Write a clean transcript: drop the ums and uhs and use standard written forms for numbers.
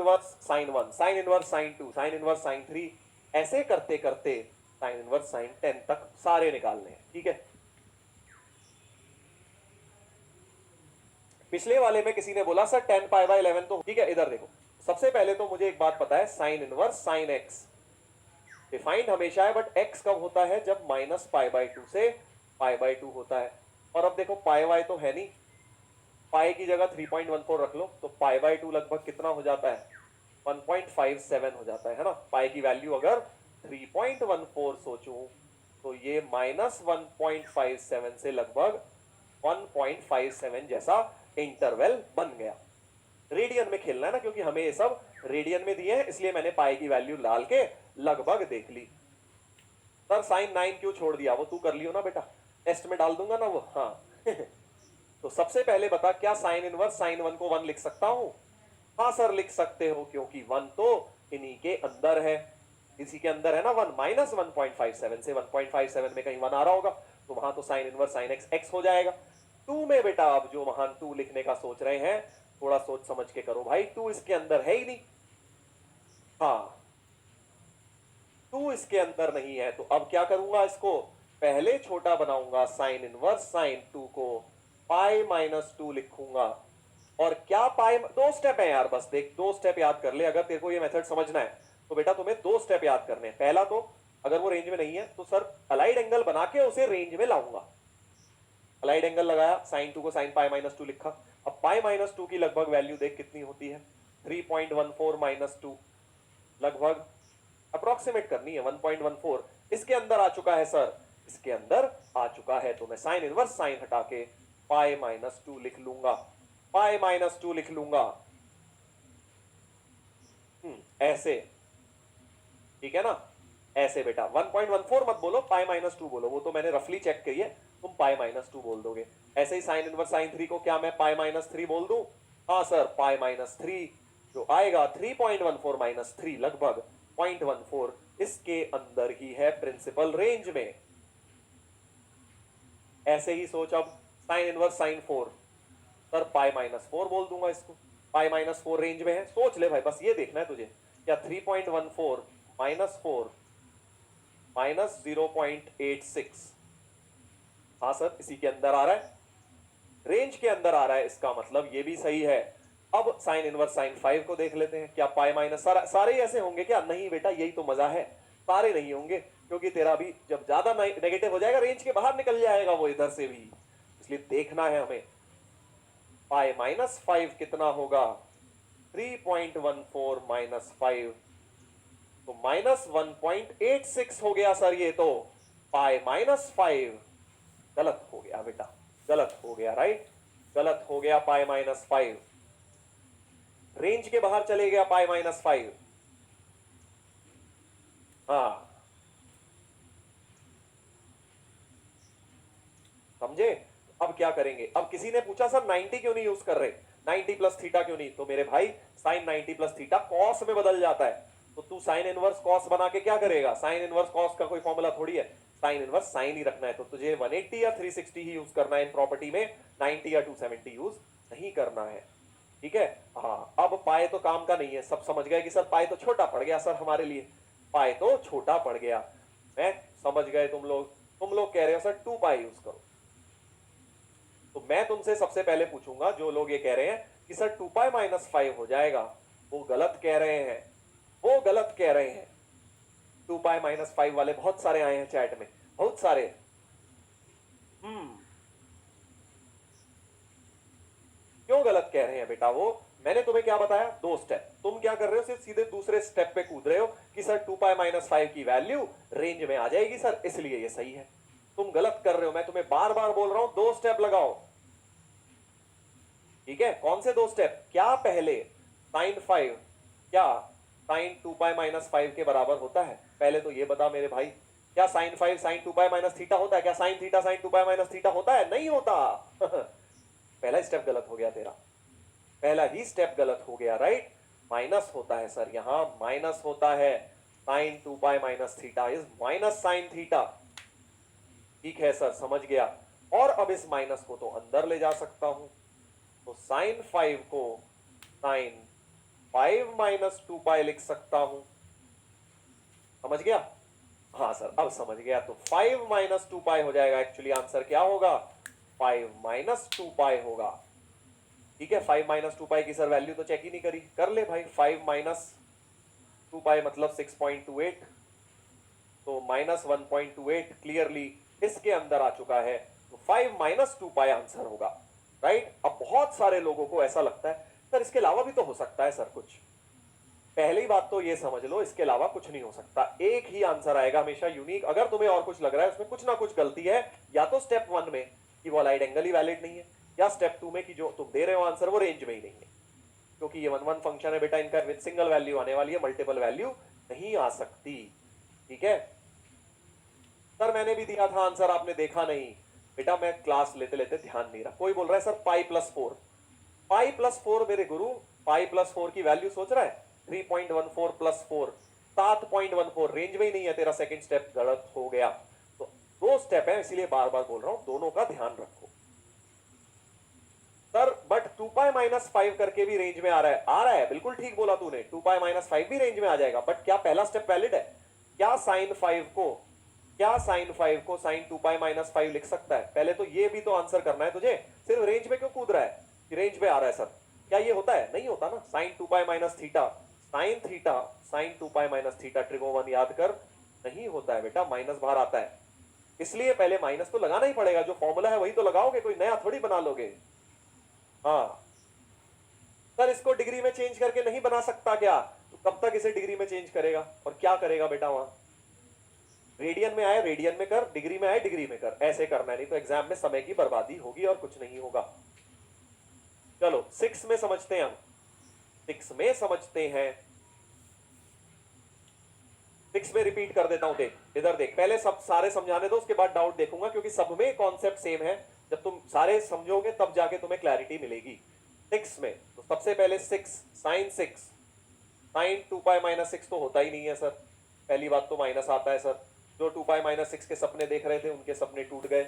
Inverse sine 1, sine inverse sine 2, sine inverse sine 3, ऐसे करते करते साइन इनवर्स साइन 10 तक सारे निकालने हैं। ठीक है, पिछले वाले में किसी ने बोला सर 10 पाई बाय 11 तो, ठीक है इधर देखो, सबसे पहले तो मुझे एक बात पता है, sine inverse sine x defined हमेशा है, बट एक्स कब होता है, जब माइनस पाई बाय 2 से पाई बाय 2 होता है। और अब देखो पाई वाई तो है नहीं, पाई की जगह 3.14 रख लो, तो पाई बाय 2 लगभग कितना हो जाता है, 1.57 हो जाता है ना। पाई की वैल्यू अगर 3.14 सोचूं तो ये -1.57 से लगभग 1.57 जैसा इंटरवल बन गया। रेडियन में खेलना है ना, क्योंकि हमें ये सब रेडियन में दिए हैं, इसलिए मैंने पाई की वैल्यू डाल के लगभग देख ली। सर साइन 9 क्यों छोड़ दिया, वो तू कर लियो ना बेटा, टेस्ट में डाल दूंगा ना वो। हाँ तो सबसे पहले बता, क्या साइन इनवर्स साइन 1 को 1 लिख सकता हूं? हाँ सर लिख सकते हो, क्योंकि 1 तो इन्हीं के अंदर है, इसी के अंदर है ना 1, माइनस 1.57 से 1.57 में कहीं 1 आ रहा होगा, तो वहां तो sine inverse sine x x हो जाएगा। 2 में बेटा अब जो महान 2 लिखने का सोच रहे हैं, थोड़ा सोच समझ के करो भाई, 2 इसके अंदर है ही नहीं। हाँ 2 इसके अंदर नहीं है, तो अब क्या करूंगा, इसको पहले छोटा बनाऊंगा, साइन इनवर्स साइन 2 को पाई माइनस 2 लिखूंगा। और क्या पाई, दो स्टेप है यार, बस देख 2 स्टेप याद कर ले, अगर तेरे को ये मेथड समझना है तो बेटा तुम्हें 2 स्टेप याद करने हैं। पहला तो अगर वो रेंज में नहीं है तो सर अलाइड एंगल बना के उसे रेंज में लाऊंगा, अलाइड एंगल लगाया, साइन 2 को साइन पाई माइनस 2 लिखा। अब पाई माइनस 2 की लगभग वैल्यू देख कितनी होती है, 3.14 माइनस 2, लगभग अप्रोक्सीमेट करनी है 1.14, इसके अंदर आ चुका है सर, इसके अंदर आ चुका है, तो मैं साइन इनवर्स साइन हटा के पाई माइनस 2 लिख लूंगा, पाई माइनस 2 लिख लूंगा। ऐसे, ठीक है ना, ऐसे बेटा 1.14 मत बोलो, पाई माइनस 2 बोलो, वो तो मैंने रफली चेक करी है, तुम पाई माइनस 2 बोल दोगे। ऐसे ही साइन इनवर्स साइन 3 को क्या मैं पाई माइनस 3 बोल दूं? हाँ सर पाई माइनस 3 जो आएगा 3.14 माइनस 3 लगभग 0.14, इसके अंदर ही है प्रिंसिपल रेंज में। ऐसे ही सोच अब sine inverse sine 4, sir pi minus 4 बोल दूंगा इसको, पाई माइनस 4 रेंज में है, सोच ले भाई, बस ये देखना है तुझे, क्या 3.14 माइनस 4 माइनस 0.86, हाँ सर इसी के अंदर आ रहा है, रेंज के अंदर आ रहा है, इसका मतलब ये भी सही है। अब साइन इनवर्स साइन 5 को देख लेते हैं, क्या पाई माइनस, सारे ऐसे होंगे क्या? नहीं बेटा यही तो मजा है, सारे नहीं होंगे, क्योंकि तेरा भी जब ज्यादा नेगेटिव हो जाएगा रेंज के बाहर निकल जाएगा वो इधर से भी, इसलिए देखना है हमें पाई माइनस 5 कितना होगा, 3.14 माइनस 5, तो माइनस 1.86 हो गया सर, ये तो पाई माइनस 5 गलत हो गया बेटा, गलत हो गया, राइट, गलत हो गया, पाई माइनस 5 रेंज के बाहर चले गया, पाई माइनस 5। हाँ समझे? अब क्या करेंगे, अब किसी ने पूछा सर 90 क्यों नहीं यूज कर रहे, 90 प्लस थीटा क्यों नहीं, तो मेरे भाई साइन 90 प्लस थीटा कॉस में बदल जाता है, तो तू साइन इनवर्स कॉस बना के क्या करेगा, साइन इनवर्स कॉस का कोई फॉर्मूला थोड़ी है, साइन इनवर्स साइन ही रखना है, तो तुझे 180 या 360 ही यूज करना है इन प्रॉपर्टी में, 90 या 270 यूज नहीं करना है। ठीक है, हाँ अब पाए तो काम का नहीं है, सब समझ गए कि सर पाए तो छोटा पड़ गया सर हमारे लिए, पाए तो छोटा पड़ गया, मैं समझ गए, तुम लोग कह रहे हो सर 2 पाई यूज करो, तो मैं तुमसे सबसे पहले पूछूंगा, जो लोग ये कह रहे हैं कि सर 2 पाई माइनस 5 हो जाएगा, वो गलत कह रहे हैं, वो गलत कह रहे हैं। 2 पाई माइनस 5 वाले बहुत सारे आए हैं चैट में, बहुत सारे। क्यों गलत कह रहे हैं बेटा वो? मैंने तुम्हें क्या बताया, 2 स्टेप, तुम क्या कर रहे हो, सिर्फ सीधे दूसरे स्टेप पे कूद रहे हो कि सर 2 पाई माइनस 5 की वैल्यू रेंज में आ जाएगी सर, इसलिए ये सही है। तुम गलत कर रहे हो, मैं तुम्हें बार बार बोल रहा हूं 2 स्टेप लगाओ। ठीक है, कौन से 2 स्टेप? क्या पहले साइन 5 क्या साइन 2 पाई माइनस 5 के बराबर होता है? पहले तो ये बता मेरे भाई, क्या sine 5 sine 2 pi minus theta होता है? क्या sine theta sine 2 pi minus theta होता है? नहीं होता पहला स्टेप गलत हो गया तेरा, पहला ही स्टेप गलत हो गया, राइट। माइनस होता है सर, यहां माइनस होता है, sine 2 pi minus theta is minus sine theta. ठीक है सर समझ गया, और अब इस माइनस को तो अंदर ले जा सकता हूं, तो साइन 5 को साइन 5 माइनस 2 पाई लिख सकता हूं। समझ गया? हाँ सर, अब समझ गया। तो 5 माइनस 2 पाई हो जाएगा। एक्चुअली आंसर क्या होगा? 5 माइनस 2 पाई होगा। ठीक है, 5 माइनस 2 पाई की सर वैल्यू तो चेक ही नहीं करी, कर ले भाई। 5 माइनस 2 पाई मतलब 6.28, तो माइनस 1.28 क्लियरली इसके अंदर आ चुका है। तो 5 माइनस 2 पाई आंसर होगा, राइट। अब बहुत सारे लोगों को ऐसा लगता है सर इसके अलावा भी तो हो सकता है सर कुछ। पहली बात तो ये समझ लो, इसके अलावा कुछ नहीं हो सकता, एक ही आंसर आएगा हमेशा यूनिक। अगर तुम्हें और कुछ लग रहा है उसमें कुछ ना कुछ गलती है, या तो स्टेप 1 में कि वो अलाइड एंगल ही वैलिड नहीं है, या स्टेप 2 में कि जो तुम दे रहे हो आंसर वो रेंज में ही नहीं है। क्योंकि ये 1 1 फंक्शन है बेटा, इनका विद सिंगल वैल्यू आने वाली है, मल्टीपल वैल्यू नहीं आ सकती। ठीक है सर, मैंने भी दिया था आंसर, आपने देखा नहीं बेटा, मैं क्लास लेते लेते ध्यान नहीं रहा। कोई बोल रहा है sir pi plus 4, pi plus 4 मेरे गुरु, पाई प्लस 4 की वैल्यू सोच रहा है 3.14 प्लस 4 7.14, रेंज में ही नहीं है तेरा, सेकंड स्टेप गलत हो गया। तो दो स्टेप है, इसीलिए बार बार बोल रहा हूं, दोनों का ध्यान रखो। सर बट 2 पाई माइनस 5 करके भी रेंज में आ रहा है, आ रहा है, बिल्कुल ठीक बोला तूने, 2 पाई माइनस 5 भी रेंज में आ जाएगा। बट क्या पहला स्टेप वैलिड है? क्या साइन 5 को, क्या साइन 5 को साइन 2 पाई माइनस 5 लिख सकता है? पहले तो ये भी तो आंसर करना है तुझे। सिर्फ रेंज में क्यों कूद रहा है कि रेंज में आ रहा है सर? क्या ये होता है? नहीं होता ना। Sine 2 pi minus theta, sine theta, sine 2 pi minus theta, trigon याद कर, नहीं होता है बेटा, माइनस बाहर आता है। इसलिए पहले माइनस तो लगाना ही पड़ेगा, जो फॉर्मूला है वही तो लगाओगे, कोई नया थोड़ी बना लोगे। हाँ सर, इसको डिग्री में चेंज करके नहीं बना सकता क्या? तो कब तक इसे डिग्री में चेंज करेगा और क्या करेगा बेटा? वहां रेडियन में आए रेडियन में कर, डिग्री में आए डिग्री में कर, ऐसे करना है, नहीं तो एग्जाम में समय की बर्बादी होगी और कुछ नहीं होगा। चलो 6 में समझते हैं हम, 6 में समझते हैं। 6 में रिपीट कर देता हूं, देख इधर देख, पहले सब सारे समझाने दो, उसके बाद डाउट देखूंगा, क्योंकि सब में कॉन्सेप्ट सेम है। जब तुम सारे समझोगे तब जाके तुम्हें क्लैरिटी मिलेगी। 6 में तो सबसे पहले 6 साइन 6, साइन 2 पाई माइनस 6 तो होता ही नहीं है सर, पहली बात तो माइनस आता है सर। जो 2 पाई माइनस 6 के सपने देख रहे थे उनके सपने टूट गए।